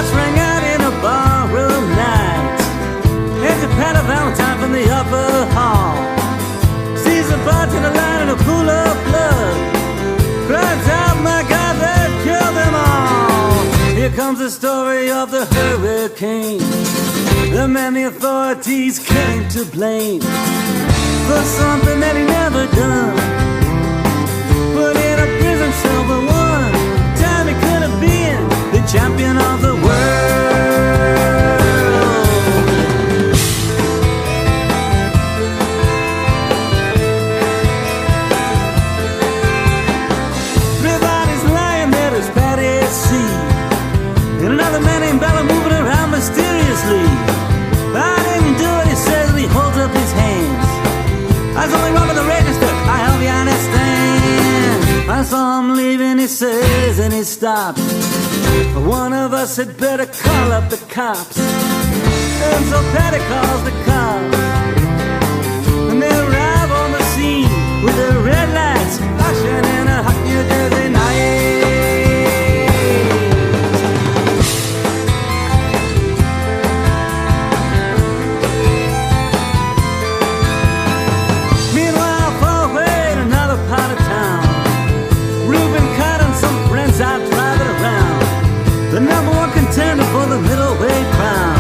Lights rang out in a barroom night. Here's a Patty Valentine from the upper hall. Sees a bartender lying in a pool of blood. Cries out, my God, they killed them all. Here comes the story of the hurricane. The man the authorities came to blame for something that he never done. Put in a prison cell for one time he could have been the champion of the world. Three bodies lying there as Patty see, and another man named Bella moving around mysteriously. I didn't do it, he says, and he holds up his hands. I was only robbing the register, I hope you understand. I saw him leaving, he says, and he stops. One of us had better call up the cops. And so Patty calls the cops, and they arrive on the scene with their red lights flashing in a hot New Jersey night. Meanwhile, far away in another part of town, Reuben Cott and some friends out driving around. The number one contender for the middleweight crown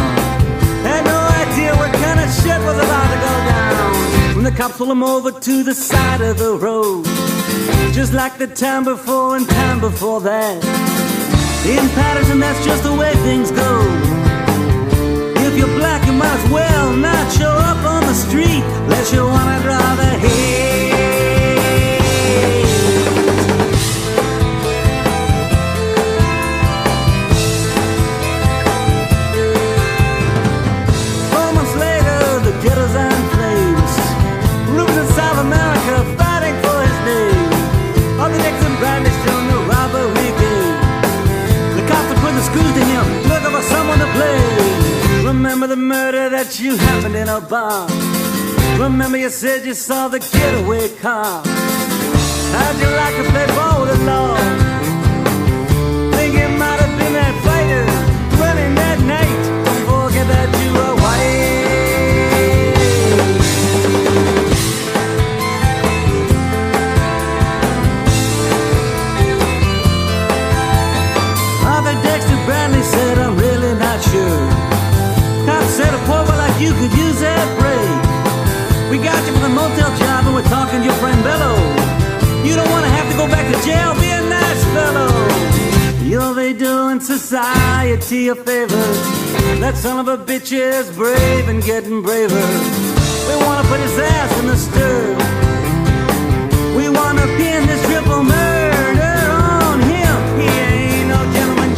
had no idea what kind of shit was about to go down. When the cops pulled him over to the side of the road, just like the time before and time before that. In Patterson, that's just the way things go. If you're black, you might as well not show up on the street unless you want to draw the hate. Ghettos and flames. Rubens in South America fighting for his name. On the Nixon Brandish during the robbery game. The cops are putting the screws to him, looking for someone to blame. Remember the murder that you happened in a bar. Remember you said you saw the getaway car. How'd you like to play ball with the law? Think it might have been that fighter running that night. Don't forget that you were white. Bradley said, I'm really not sure. Cop said, a poor boy like you could use that break. We got you for the motel job and we're talking to your friend Bello. You don't want to have to go back to jail, be a nice fellow. You'll be doing society a favor. That son of a bitch is brave and getting braver. We want to put his ass in the stir. We want to pin this triple murder on him. He ain't no gentleman.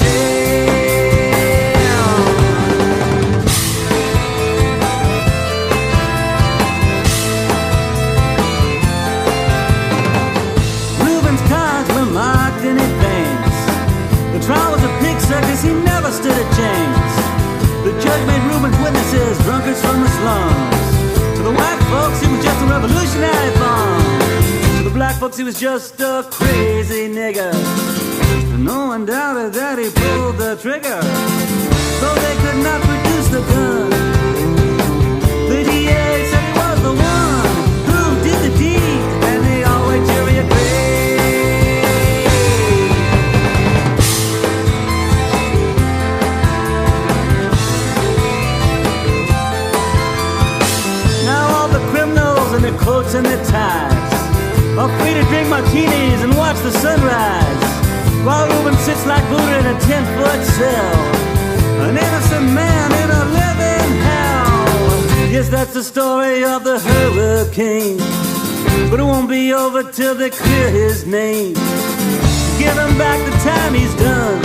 Marked in advance. The trial was a pig circus, he never stood a chance. The judge made Reuben's witnesses drunkards from the slums. To the white folks, he was just a revolutionary bomb. To the black folks, he was just a crazy nigger. And no one doubted that he pulled the trigger. So they could not produce the gun. The DA said he was the one who did the deed, and the all-white jury agreed. And their coats and their ties are free to drink martinis and watch the sunrise, while Reuben sits like Buddha in a 10-foot cell, an innocent man in a living hell. Yes, that's the story of the hurricane, but it won't be over till they clear his name. Give him back the time he's done.